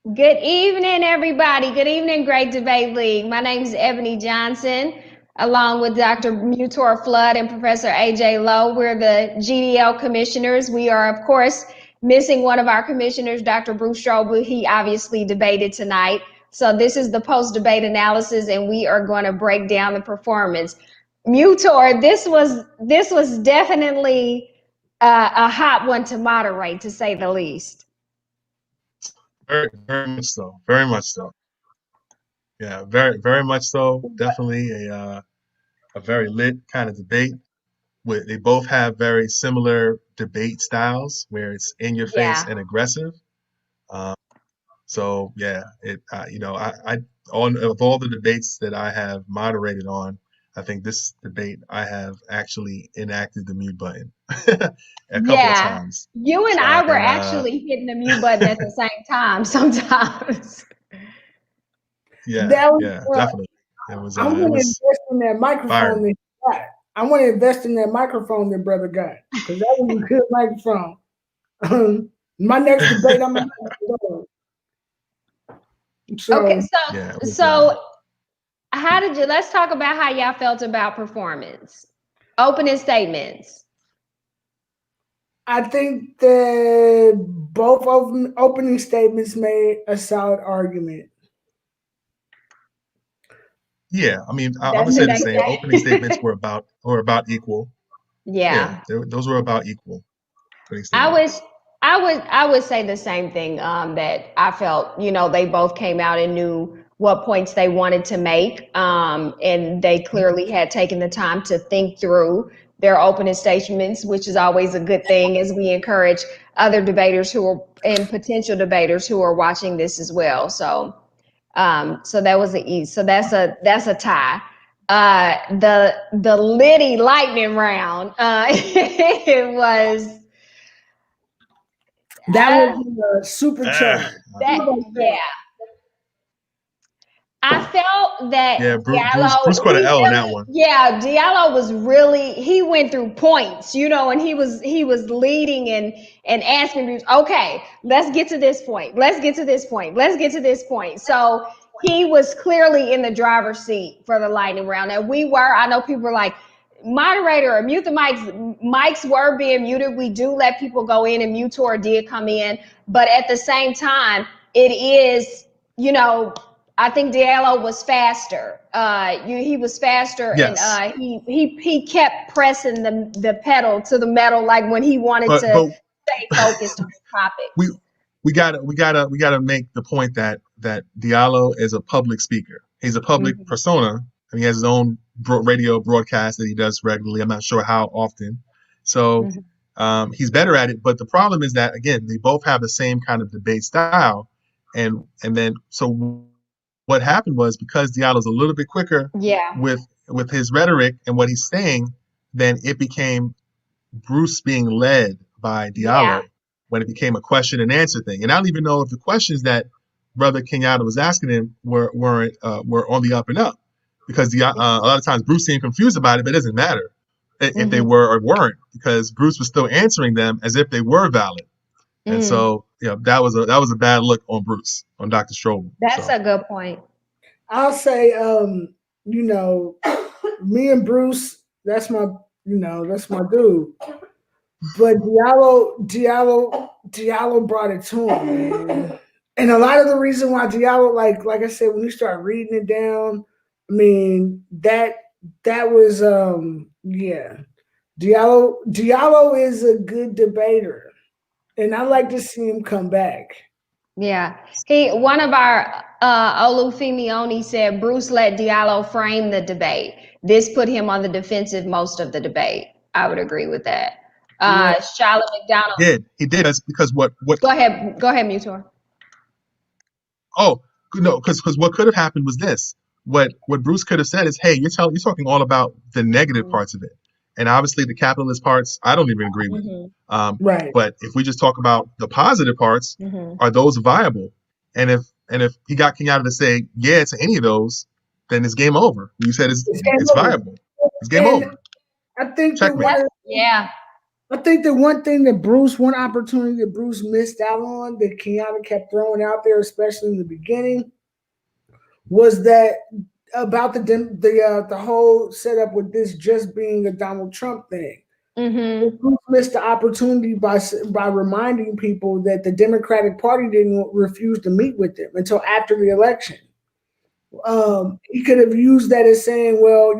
Good evening, everybody. Good evening, Great Debate League. My name is Ebony Johnson, along with Dr. Mutor Flood and Professor AJ Lowe. We're the GDL Commissioners. We are, of course, missing one of our commissioners, Dr. Bruce Strouble. He obviously debated tonight. So this is the post-debate analysis, and we are going to break down the performance. Mutor, this was definitely a hot one to moderate, to say the least. Very much so. Very much so. Yeah, very much so. Definitely a very lit kind of debate. They both have very similar debate styles, where it's in your face Yeah. and aggressive. Um, so yeah, I on of all the debates that I have moderated on, I think this debate I have actually enacted the mute button a couple of Yeah, times. you and So I were and actually hitting the mute button at the same time sometimes. yeah, That was, yeah, definitely. It was I it want to was invest in that microphone that fiery. he got. I want to invest in that microphone that brother got because that was a good microphone. My next debate, I'm gonna have to go. Okay, So Yeah, it was so how did you? Let's talk about how y'all felt about performance. Opening statements. I think that both opening statements made a solid argument. yeah. I mean, I That's would say what the I same. Opening statements say. were about equal. Yeah, Yeah. those were about equal opening I would, statements. I would say the same thing. That I felt, they both came out and knew what points they wanted to make, and they clearly had taken the time to think through their opening statements, which is always a good thing, as we encourage other debaters who are and potential debaters who are watching this as well. So that was so that's a tie. The Liddy lightning round, it was. That Uh, was Ah, supercharged. that yeah, I felt yeah, that Bruce Diallo, caught an L on that one. Diallo was really, he went through points, and he was leading and asking me, okay, let's get to this point. Let's get to this point. Let's get to this point. So he was clearly in the driver's seat for the lightning round. And I know people were like, moderator or mute the mics. Mics were being muted. We do let people go in, and Mutor did come in. But at the same time, it is, I think Diallo was faster. He was faster, and Yes, he kept pressing the pedal to the metal, like when he wanted to but stay focused on the we topics. we gotta make the point that Diallo is a public speaker. He's a public Mhm. persona, and he has his own radio broadcast that he does regularly. I'm not sure how often. So Mhm. he's better at it. But the problem is that, again, they both have the same kind of debate style, and then so what happened was, because Diallo's a little bit quicker Yeah, with his rhetoric and what he's saying, then it became Bruce being led by yeah. Diallo when it became a question and answer thing. And I don't even know if the questions that Brother Kenyatta was asking him were on the up and up, because a lot of times Bruce seemed confused about it, but it doesn't matter if they Hmm. were or weren't, because Bruce was still answering them as if they were valid. And Mm. so, that was a bad look on Bruce, on Dr. Strobel. That's So a good point. I'll say, you know, me and Bruce, that's my dude. But Diallo brought it to him, man. And a lot of the reason why Diallo, like I said, when you start reading it down, I mean that was yeah. Diallo is a good debater, and I like to see him come back. Yeah. One of our Olufemi said Bruce let Diallo frame the debate. This put him on the defensive most of the debate. I would agree with that. Yeah, Charlotte McDonald. he did. That's because what Go ahead, Mutor. Oh, no, because what could have happened was this. What Bruce could have said is, "Hey, you're talking all about the negative parts of it, and obviously the capitalist parts I don't even agree with. Mm-hmm. right. But if we just talk about the positive parts, Mm-hmm. are those viable? And if he got Kenyatta to say yeah to any of those, then it's game over. You said It's game it's over. viable. It's game And over. I think that Checkmate. Yeah. I think the one opportunity that Bruce missed out on that Kenyatta kept throwing out there, especially in the beginning, was that about the whole setup with this just being a Donald Trump thing. Mm-hmm. Bruce missed the opportunity by reminding people that the Democratic Party didn't refuse to meet with them until after the election. He could have used that as saying, well,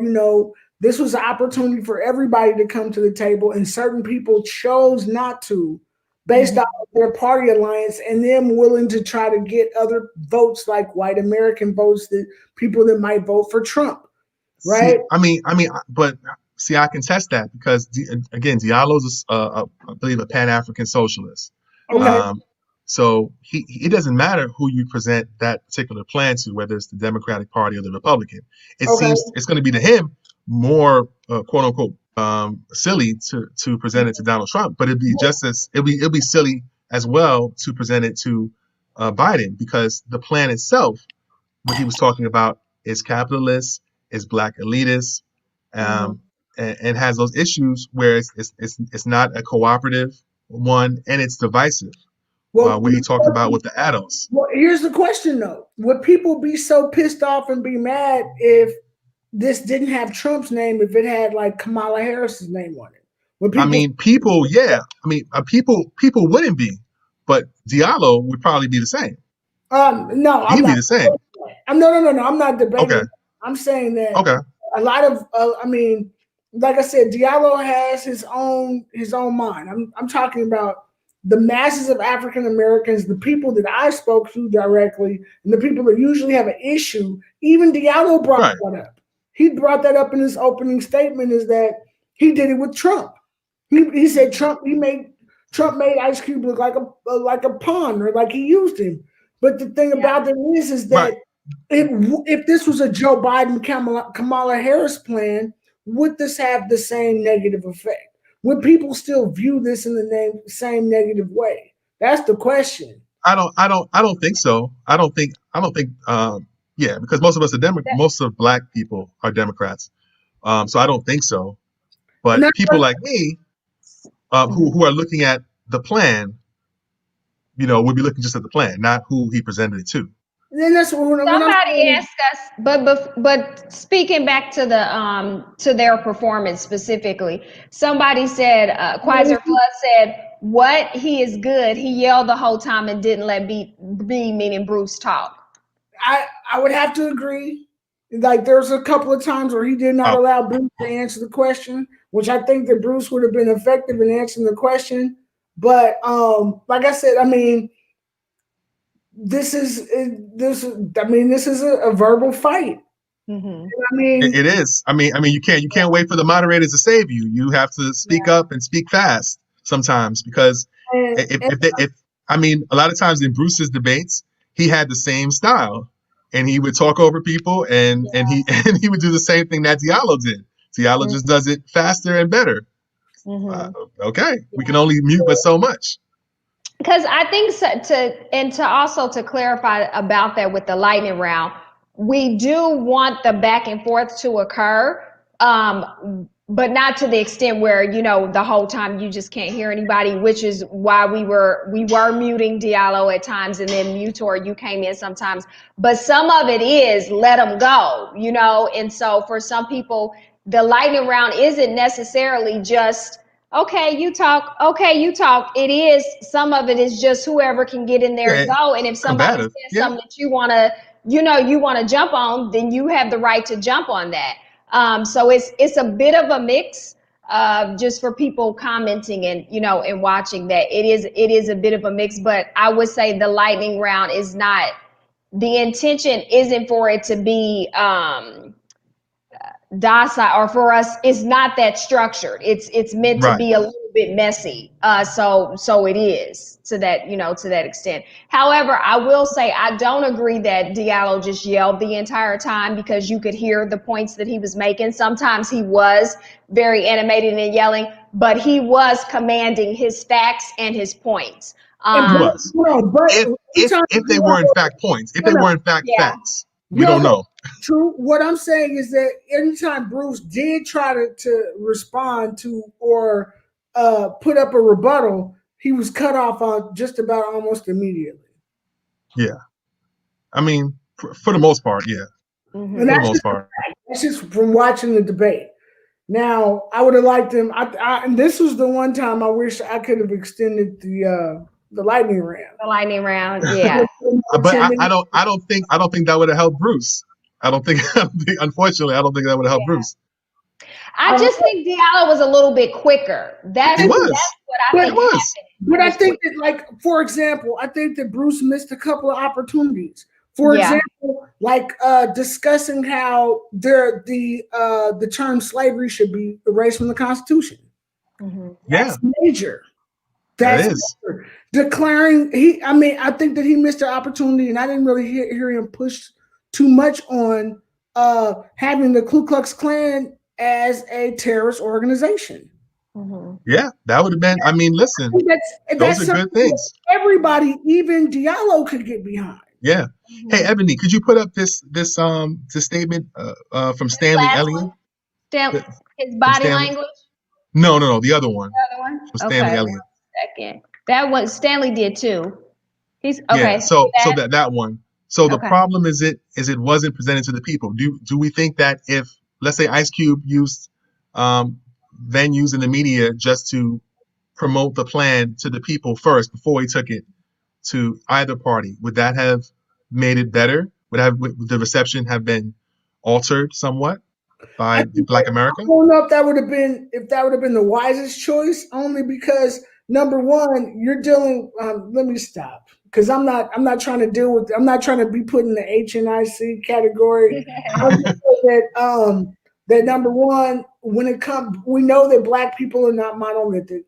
this was an opportunity for everybody to come to the table, and certain people chose not to, based off of their party alliance, and them willing to try to get other votes, like white American votes, that people that might vote for Trump, right? But see, I contest that because again, Diallo's I believe a Pan-African socialist. Okay. So it doesn't matter who you present that particular plan to, whether it's the Democratic Party or the Republican. It seems it's going to be to him more quote unquote silly to present it to Donald Trump, but it'd be silly as well to present it to Biden, because the plan itself, what he was talking about, is capitalist, is black elitist, and has those issues where it's not a cooperative one, and it's divisive. Where he talked about with the adults. Well, here's the question though: would people be so pissed off and be mad if this didn't have Trump's name, if it had like Kamala Harris's name on it? People wouldn't be, but Diallo would probably be the same. No, he'd be the same. No, I'm not debating. Okay. I'm saying that a lot of, like I said, Diallo has his own mind. I'm talking about the masses of African Americans, the people that I spoke to directly, and the people that usually have an issue. Even Diallo brought that up. He brought that up in his opening statement, is that he did it with Trump. He said Trump made Ice Cube look like a pawn, or like he used him. But the thing about it is that if this was a Joe Biden Kamala Harris plan, would this have the same negative effect? Would people still view this in the same negative way? That's the question. I don't think so. I don't think because most of us are most of black people are Democrats. So I don't think so. But people like me, who are looking at the plan, would be looking just at the plan, not who he presented it to. And then that's what somebody asked us, but speaking back to the to their performance specifically, somebody said, Quizer Flood said, "What? He is good. He yelled the whole time and didn't let B meaning Bruce talk." I would have to agree. Like there's a couple of times where he did not allow Bruce to answer the question, which I think that Bruce would have been effective in answering the question. But like I said, this is a verbal fight. It is. You can't wait for the moderators to save you. You have to speak up and speak fast sometimes, because a lot of times in Bruce's debates, he had the same style, and he would talk over people, and he would do the same thing that Diallo did. Diallo just does it faster and better. We can only mute but so much. Because I think to clarify about that with the lightning round, we do want the back and forth to occur, but not to the extent where, the whole time you just can't hear anybody, which is why we were muting Diallo at times, and then Mutor, you came in sometimes. But some of it is let them go, and so for some people, the lightning round isn't necessarily just, okay, you talk. It is, some of it is just whoever can get in there and go. And if somebody says something that you want to jump on, then you have the right to jump on that. So it's a bit of a mix, just for people commenting and, and watching that. It is a bit of a mix, but I would say the lightning round is not, the intention isn't for it to be, docile, or for us, it's not that structured. It's meant to be a little bit messy. So it is to that, to that extent. However, I will say I don't agree that Diallo just yelled the entire time, because you could hear the points that he was making. Sometimes he was very animated and yelling, but he was commanding his facts and his points. If they were in fact points, if they were in fact facts, we don't know. True. What I'm saying is that anytime Bruce did try to respond to or put up a rebuttal, he was cut off on just about almost immediately. Yeah, I mean, for the most part, yeah. Mhm. And For the most part. that's just from watching the debate. Now, I would have liked him. And this was the one time I wish I could have extended the lightning round. The lightning round, yeah. But I don't think that would have helped Bruce. Unfortunately, I don't think that would have helped Bruce. I just think Diallo was a little bit quicker. That's what I think happened. But I think that, like, for example, I think that Bruce missed a couple of opportunities. For example, like discussing how the term slavery should be erased from the Constitution. Mm-hmm. That's major. That's major. Declaring I think that he missed an opportunity, and I didn't really hear him push too much on having the Ku Klux Klan as a terrorist organization. Mm-hmm. Yeah, that would have been. I mean, listen, those are good things. Everybody, even Diallo, could get behind. Yeah. Mm-hmm. Hey, Ebony, could you put up this statement from Stanley Elliott? His body language? No, the other one. The other one? From Stanley Elliott. Second. That one Stanley did too. He's okay. Yeah, so that one. So the problem is it wasn't presented to the people. Do we think that if, let's say, Ice Cube used venues in the media just to promote the plan to the people first before he took it to either party, would that have made it better? Would the reception have been altered somewhat by Black America? I don't know if that would have been the wisest choice, only because number one, you're dealing. Let me stop, because I'm not trying to deal with. I'm not trying to be put in the HNIC category. That number one, when it comes, we know that Black people are not monolithic.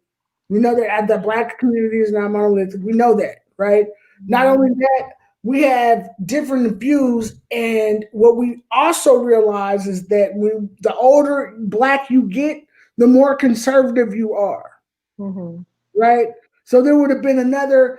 We know that the Black community is not monolithic. We know that, right? Not only that, we have different views, and what we also realize is that when the older Black you get, the more conservative you are, right? So there would have been another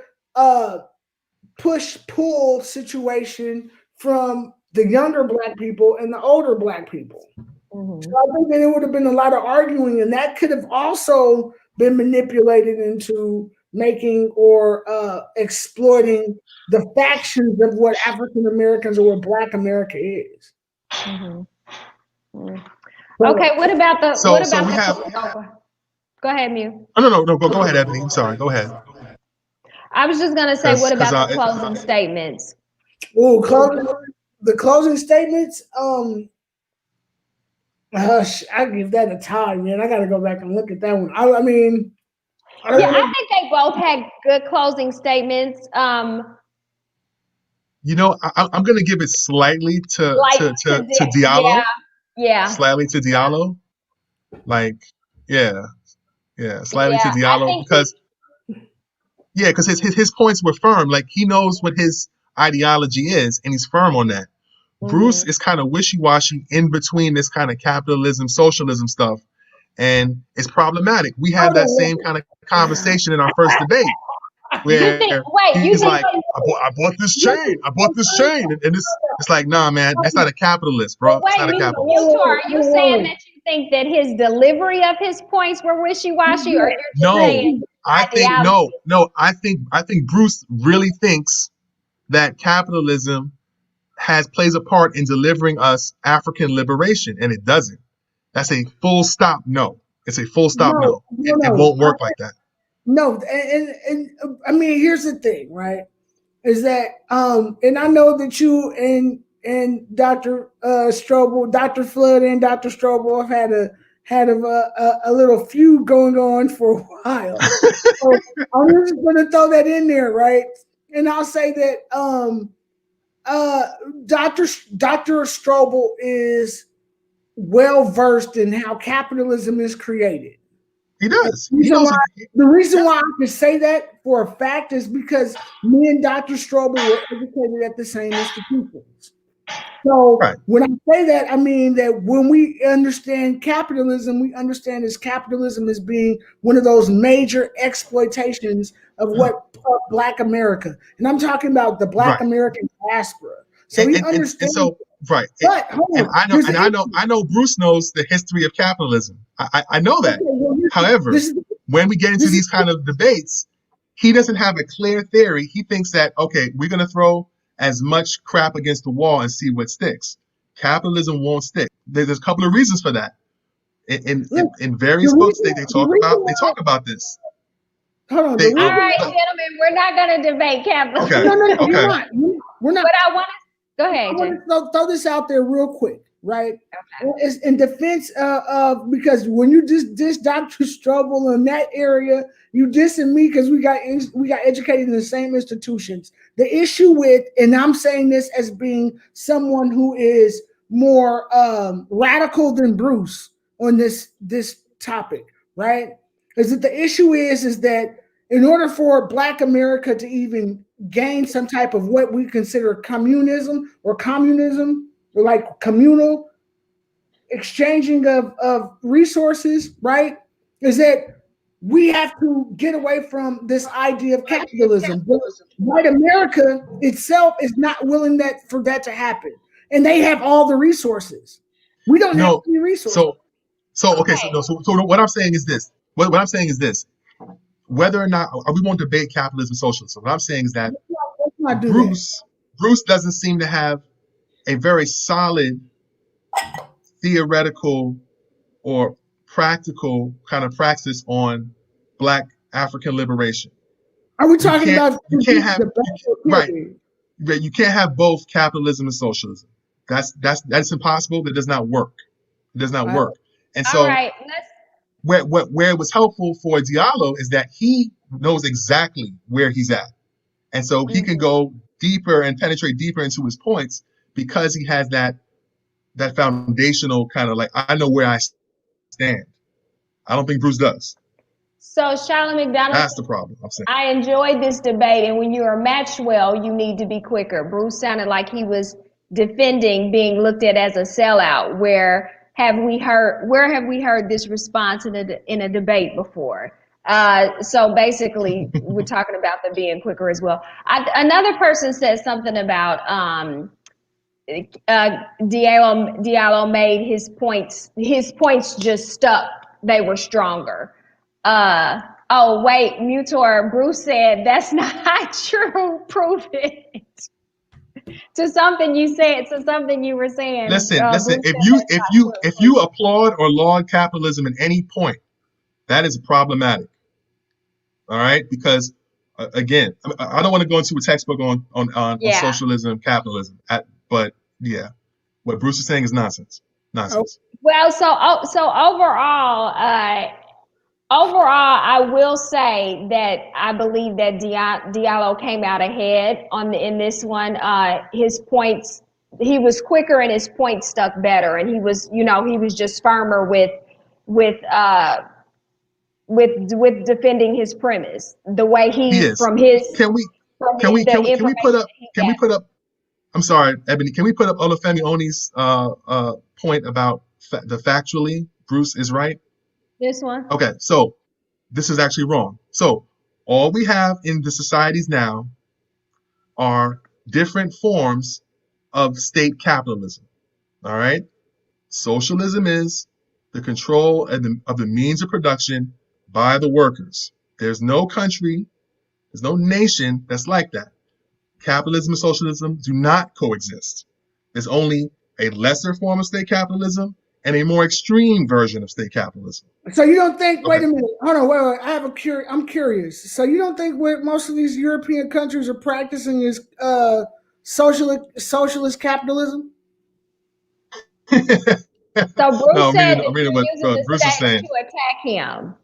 push-pull situation from the younger Black people and the older Black people. So I think that it would have been a lot of arguing, and that could have also been manipulated into making or exploiting the factions of what African Americans or what Black America is. Okay, what about the? Go ahead, Mew. No. Go ahead, Ebony. I'm sorry. Go ahead. I was just gonna say, what about the closing statements? Oh, the closing statements. I give that a tie, man. I got to go back and look at that one. I think they both had good closing statements. I'm going to give it slightly to Diallo. Yeah. Slightly to Diallo. Slightly to Diallo because his points were firm. Like, he knows what his ideology is, and he's firm on that. Bruce is kind of wishy-washy in between this kind of capitalism, socialism stuff, and it's problematic. We had that same kind of conversation in our first debate, where he's like, I bought this chain, and it's like, nah, man, that's not a capitalist, bro. It's not a capitalist. Are you saying that you think that his delivery of his points were wishy-washy, or I think Bruce really thinks that capitalism plays a part in delivering us African liberation, and it doesn't. That's a full stop no. It's a full stop no. It won't work like that. No, and I mean, here's the thing, right? Is that and I know that you and Dr. Strouble, Dr. Flood and Dr. Strouble have had a little feud going on for a while. So I'm just gonna throw that in there, right? And I'll say that Dr. Strouble is well versed in how capitalism is created. He does. The reason why I can say that for a fact is because me and Dr. Strouble were educated at the same institutions. So when I say that, I mean that when we understand capitalism, we understand capitalism as being one of those major exploitations of what Black America, and I'm talking about the Black American diaspora. So we understand. But I know Bruce knows the history of capitalism. I know that. However, when we get into these kind of debates, he doesn't have a clear theory. He thinks that, okay, we're going to throw as much crap against the wall and see what sticks. Capitalism won't stick. There's a couple of reasons for that. In various books, they talk about this. Hold on. All right, gentlemen, we're not going to debate capitalism. Okay. No, Okay. you're not. We're not. But I want to go ahead. I want to throw this out there real quick, right? Okay. It's in defense of because when you just diss Dr. Strouble in that area, you dissing me because we got educated in the same institutions. The issue with, and I'm saying this as being someone who is more radical than Bruce on this topic, right? Is that the issue is that in order for Black America to even gain some type of what we consider communism or like communal exchanging of resources, right? Is that we have to get away from this idea of capitalism. White America itself is not willing for that to happen. And they have all the resources. We don't have any resources. So what I'm saying is this. What I'm saying is this. Whether or not we won't debate capitalism, socialism. What I'm saying is that Bruce doesn't seem to have a very solid theoretical or practical kind of practice on Black African liberation. Are we talking about you can't have right? You can't have both capitalism and socialism. That's impossible. That does not work. It does not work. And so, where it was helpful for Diallo is that he knows exactly where he's at, and so he can go deeper and penetrate deeper into his points because he has that foundational kind of like, I know where I stand. I don't think Bruce does. So Charlotte McDonald, that's the problem. I'm saying. I enjoyed this debate, and when you are matched well, you need to be quicker. Bruce sounded like he was defending being looked at as a sellout. Where have we heard this response in a debate before? So basically, we're talking about them being quicker as well. Another person said something about Diallo made his points just stuck. They were stronger. Oh wait, Mutor, Bruce said that's not true. Prove it. To something you said, to something you were saying. Listen. If you applaud or laud capitalism at any point, that is problematic. All right, because again, I don't want to go into a textbook on socialism and capitalism, but yeah, what Bruce is saying is nonsense. Nonsense. Well, so overall, I will say that I believe that Diallo came out ahead in this one. His points, he was quicker and his points stuck better, and he was just firmer with defending his premise. The way he is. Can we put up? I'm sorry, Ebony. Can we put up Olufemi Oni's point about the factually Bruce is right? This one? Okay, so this is actually wrong. So all we have in the societies now are different forms of state capitalism. All right? Socialism is the control of the means of production by the workers. There's no country, there's no nation that's like that. Capitalism and socialism do not coexist. There's only a lesser form of state capitalism and a more extreme version of state capitalism. So you don't think? Wait a minute. Hold on. Wait. I'm curious. So you don't think what most of these European countries are practicing is socialist capitalism? So Bruce said I mean what Bruce is saying. To attack him.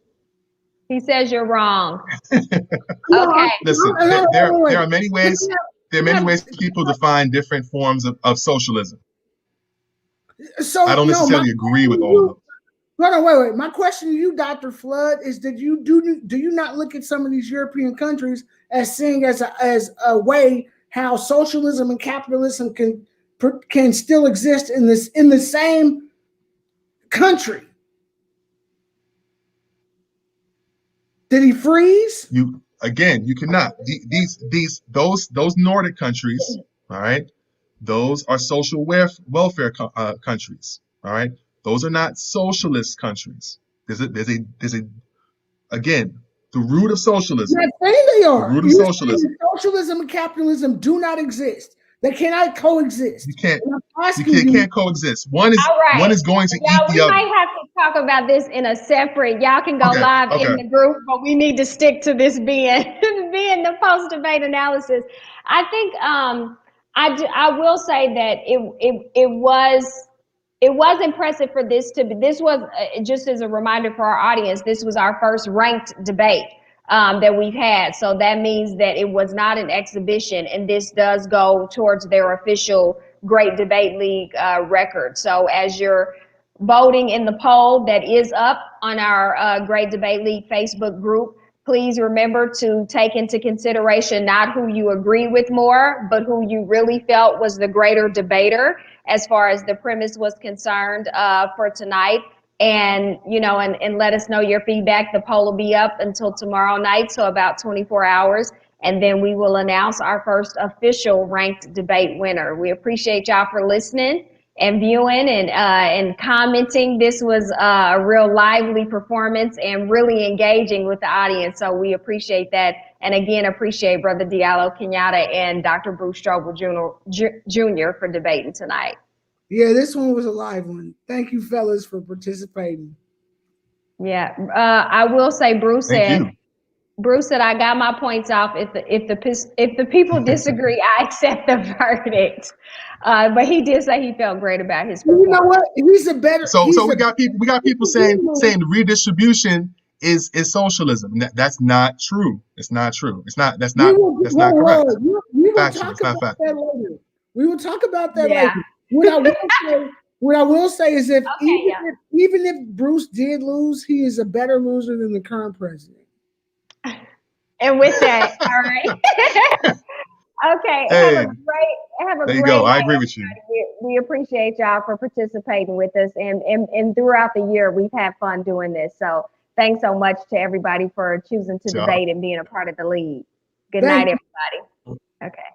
He says you're wrong. Okay. Listen, there are many ways. There are many ways people define different forms of socialism. So I don't necessarily agree with all of them. No, wait. My question to you, Dr. Flood, is that do you not look at some of these European countries as seeing as a way how socialism and capitalism can still exist in the same country? Did he freeze? You cannot. Those Nordic countries, all right. Those are social welfare countries. All right, those are not socialist countries. There's again, the root of socialism. I'm not saying they are. The root of socialism. Socialism and capitalism do not exist. They cannot coexist. You can't coexist. One is going to eat the we other. might have to talk about this in a separate. Y'all can go live in the group, but we need to stick to this being the post-debate analysis. I think I will say that it was impressive for this to be. This was just as a reminder for our audience. This was our first ranked debate that we've had. So that means that it was not an exhibition, and this does go towards their official Great Debate League record. So as you're voting in the poll that is up on our Great Debate League Facebook group, please remember to take into consideration not who you agree with more, but who you really felt was the greater debater as far as the premise was concerned for tonight. And, and let us know your feedback. The poll will be up until tomorrow night, so about 24 hours. And then we will announce our first official ranked debate winner. We appreciate y'all for listening and viewing and commenting. This was a real lively performance and really engaging with the audience. So we appreciate that. And again, appreciate Brother Diallo Kenyatta and Dr. Bruce Strouble Jr. for debating tonight. Yeah, this one was a live one. Thank you, fellas, for participating. Yeah, I will say, Bruce said, I got my points off. If the people disagree, I accept the verdict. But he did say he felt great about his performance. You know what? He's a better. So we got people saying the redistribution is socialism. That's not true. It's not true. That's not correct. We will talk about that later. We will talk about that later. What I will say is even if Bruce did lose, he is a better loser than the current president. And with that, all right. Okay. Hey, have a there you great go. night, I agree with you. We appreciate y'all for participating with us, and throughout the year we've had fun doing this. So thanks so much to everybody for choosing to debate and being a part of the league. Good night, everybody. Okay.